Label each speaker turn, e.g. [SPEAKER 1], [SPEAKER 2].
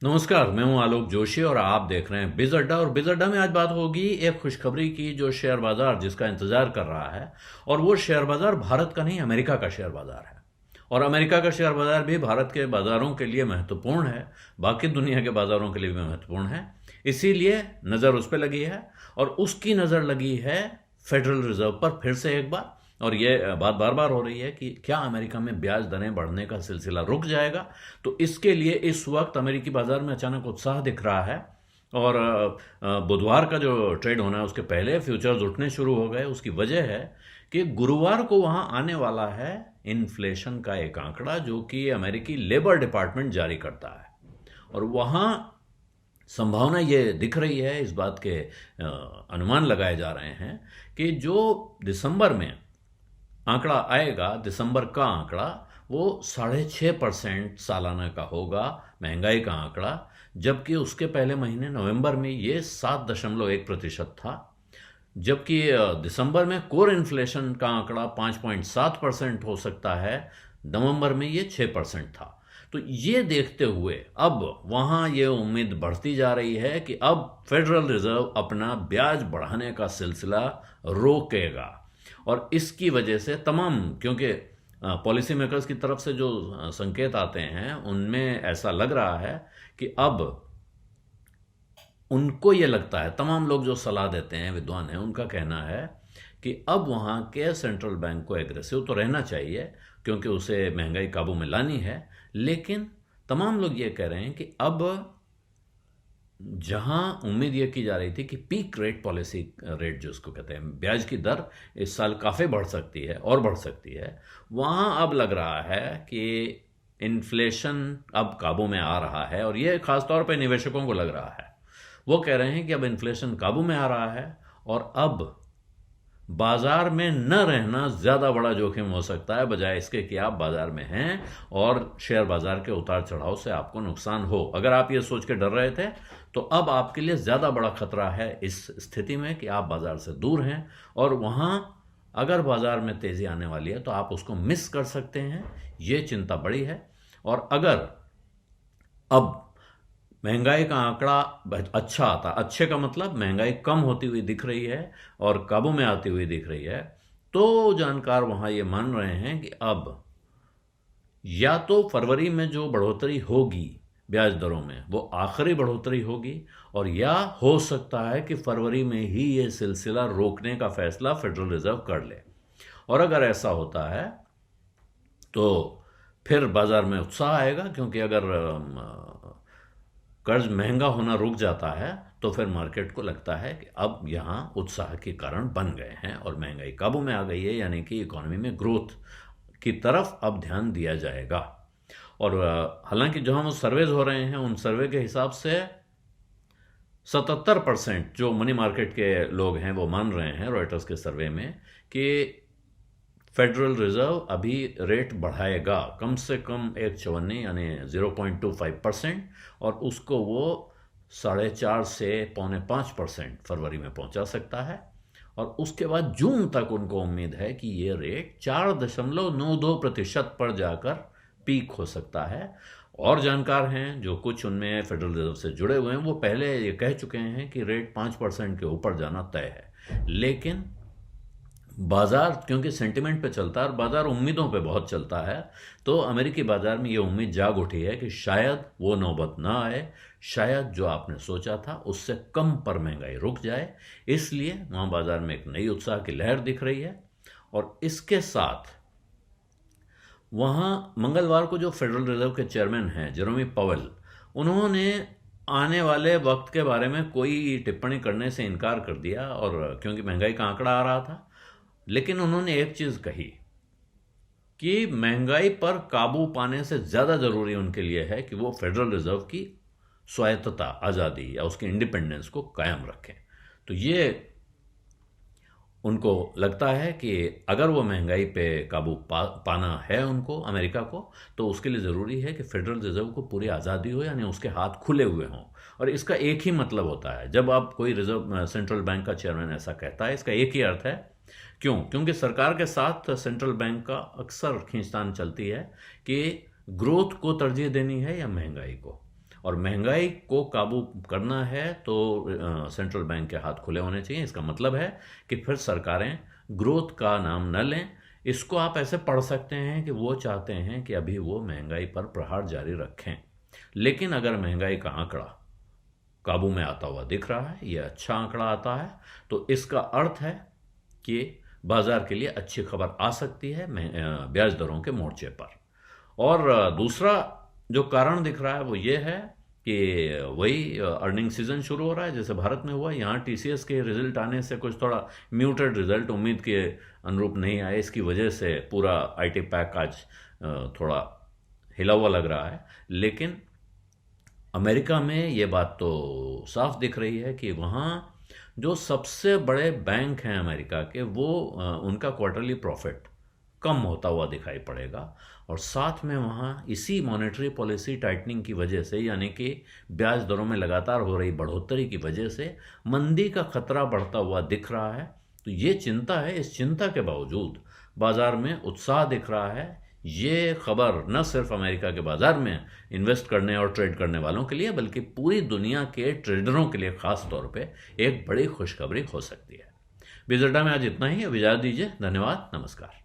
[SPEAKER 1] नमस्कार, मैं हूं आलोक जोशी और आप देख रहे हैं बिज अड्डा। और बिज अड्डा में आज बात होगी एक खुशखबरी की जो शेयर बाजार जिसका इंतजार कर रहा है। और वो शेयर बाजार भारत का नहीं, अमेरिका का शेयर बाजार है। और अमेरिका का शेयर बाजार भी भारत के बाजारों के लिए महत्वपूर्ण है, बाकी दुनिया के बाजारों के लिए भी महत्वपूर्ण है। इसीलिए नज़र उस पर लगी है। और उसकी नज़र लगी है फेडरल रिजर्व पर फिर से एक बार। और ये बात बार बार हो रही है कि क्या अमेरिका में ब्याज दरें बढ़ने का सिलसिला रुक जाएगा। तो इसके लिए इस वक्त अमेरिकी बाजार में अचानक उत्साह दिख रहा है। और बुधवार का जो ट्रेड होना है उसके पहले फ्यूचर्स उठने शुरू हो गए। उसकी वजह है कि गुरुवार को वहां आने वाला है इन्फ्लेशन का एक आंकड़ा जो कि अमेरिकी लेबर डिपार्टमेंट जारी करता है। और वहां संभावना ये दिख रही है, इस बात के अनुमान लगाए जा रहे हैं कि जो दिसंबर में आंकड़ा आएगा, दिसंबर का आंकड़ा, वो 6.5% सालाना का होगा, महंगाई का आंकड़ा। जबकि उसके पहले महीने नवंबर में ये 7.1% था। जबकि दिसंबर में कोर इन्फ्लेशन का आंकड़ा 5.7% हो सकता है, नवंबर में ये 6% था। तो ये देखते हुए अब वहाँ ये उम्मीद बढ़ती जा रही है कि अब फेडरल रिजर्व अपना ब्याज बढ़ाने का सिलसिला रोकेगा। और इसकी वजह से तमाम, क्योंकि पॉलिसी मेकर्स की तरफ से जो संकेत आते हैं उनमें ऐसा लग रहा है कि अब उनको ये लगता है, तमाम लोग जो सलाह देते हैं, विद्वान हैं, उनका कहना है कि अब वहाँ के सेंट्रल बैंक को एग्रेसिव तो रहना चाहिए क्योंकि उसे महंगाई काबू में लानी है। लेकिन तमाम लोग ये कह रहे हैं कि अब जहां उम्मीद यह की जा रही थी कि पीक रेट पॉलिसी रेट जो उसको कहते हैं, ब्याज की दर इस साल काफ़ी बढ़ सकती है और बढ़ सकती है, वहां अब लग रहा है कि इन्फ्लेशन अब काबू में आ रहा है। और ये खासतौर पर निवेशकों को लग रहा है। वो कह रहे हैं कि अब इन्फ्लेशन काबू में आ रहा है और अब बाजार में न रहना ज़्यादा बड़ा जोखिम हो सकता है, बजाय इसके कि आप बाजार में हैं और शेयर बाजार के उतार चढ़ाव से आपको नुकसान हो। अगर आप ये सोच के डर रहे थे तो अब आपके लिए ज़्यादा बड़ा खतरा है इस स्थिति में कि आप बाजार से दूर हैं। और वहाँ अगर बाजार में तेज़ी आने वाली है तो आप उसको मिस कर सकते हैं। ये चिंता बड़ी है। और अगर अब महंगाई का आंकड़ा अच्छा आता, अच्छे का मतलब महंगाई कम होती हुई दिख रही है और काबू में आती हुई दिख रही है, तो जानकार वहाँ ये मान रहे हैं कि अब या तो फरवरी में जो बढ़ोतरी होगी ब्याज दरों में वो आखिरी बढ़ोतरी होगी, और या हो सकता है कि फरवरी में ही ये सिलसिला रोकने का फैसला फेडरल रिजर्व कर ले। और अगर ऐसा होता है तो फिर बाजार में उत्साह आएगा, क्योंकि अगर कर्ज महंगा होना रुक जाता है तो फिर मार्केट को लगता है कि अब यहाँ उत्साह के कारण बन गए हैं और महंगाई काबू में आ गई है, यानी कि इकोनॉमी में ग्रोथ की तरफ अब ध्यान दिया जाएगा। और हालांकि जो हम सर्वेज हो रहे हैं उन सर्वे के हिसाब से 77% जो मनी मार्केट के लोग हैं वो मान रहे हैं, रॉयटर्स के सर्वे में, कि फेडरल रिजर्व अभी रेट बढ़ाएगा कम से कम एक चवन्नी यानी 0.25%, और उसको वो 4.5 से 4.5% फरवरी में पहुंचा सकता है। और उसके बाद जून तक उनको उम्मीद है कि ये रेट 4.92% पर जाकर पीक हो सकता है। और जानकार हैं जो कुछ उनमें फेडरल रिजर्व से जुड़े हुए हैं वो पहले ये कह चुके हैं कि रेट 5% के ऊपर जाना तय है। लेकिन बाजार क्योंकि सेंटिमेंट पे चलता है और बाजार उम्मीदों पे बहुत चलता है, तो अमेरिकी बाजार में ये उम्मीद जाग उठी है कि शायद वो नौबत ना आए, शायद जो आपने सोचा था उससे कम पर महंगाई रुक जाए। इसलिए वहाँ बाजार में एक नई उत्साह की लहर दिख रही है। और इसके साथ वहाँ मंगलवार को जो फेडरल रिजर्व के चेयरमैन हैं जेरोमी पावेल, उन्होंने आने वाले वक्त के बारे में कोई टिप्पणी करने से इनकार कर दिया, और क्योंकि महंगाई का आंकड़ा आ रहा था। लेकिन उन्होंने एक चीज कही कि महंगाई पर काबू पाने से ज्यादा जरूरी उनके लिए है कि वो फेडरल रिजर्व की स्वायत्तता, आजादी या उसकी इंडिपेंडेंस को कायम रखें। तो ये उनको लगता है कि अगर वो महंगाई पे काबू पाना है उनको, अमेरिका को, तो उसके लिए ज़रूरी है कि फेडरल रिजर्व को पूरी आज़ादी हो, यानी उसके हाथ खुले हुए हों। और इसका एक ही मतलब होता है, जब आप कोई रिजर्व सेंट्रल बैंक का चेयरमैन ऐसा कहता है, इसका एक ही अर्थ है। क्यों? क्योंकि सरकार के साथ सेंट्रल बैंक का अक्सर खींचतान चलती है कि ग्रोथ को तरजीह देनी है या महंगाई को। और महंगाई को काबू करना है तो सेंट्रल बैंक के हाथ खुले होने चाहिए। इसका मतलब है कि फिर सरकारें ग्रोथ का नाम न लें। इसको आप ऐसे पढ़ सकते हैं कि वो चाहते हैं कि अभी वो महंगाई पर प्रहार जारी रखें, लेकिन अगर महंगाई का आंकड़ा काबू में आता हुआ दिख रहा है, ये अच्छा आंकड़ा आता है, तो इसका अर्थ है कि बाजार के लिए अच्छी खबर आ सकती है ब्याज दरों के मोर्चे पर। और दूसरा जो कारण दिख रहा है वो ये है कि वही अर्निंग सीजन शुरू हो रहा है जैसे भारत में हुआ। यहाँ टीसीएस के रिजल्ट आने से कुछ थोड़ा म्यूटेड रिजल्ट उम्मीद के अनुरूप नहीं आए, इसकी वजह से पूरा आईटी पैक आज थोड़ा हिला हुआ लग रहा है। लेकिन अमेरिका में ये बात तो साफ दिख रही है कि वहाँ जो सबसे बड़े बैंक हैं अमेरिका के, वो उनका क्वार्टरली प्रॉफिट कम होता हुआ दिखाई पड़ेगा। और साथ में वहाँ इसी मॉनेटरी पॉलिसी टाइटनिंग की वजह से, यानी कि ब्याज दरों में लगातार हो रही बढ़ोतरी की वजह से मंदी का खतरा बढ़ता हुआ दिख रहा है। तो ये चिंता है। इस चिंता के बावजूद बाजार में उत्साह दिख रहा है। ये खबर न सिर्फ अमेरिका के बाजार में इन्वेस्ट करने और ट्रेड करने वालों के लिए, बल्कि पूरी दुनिया के ट्रेडरों के लिए खास तौर पे एक बड़ी खुशखबरी हो सकती है। बिजनेस अड्डा में आज इतना ही। अब इजाज़त दीजिए। धन्यवाद। नमस्कार।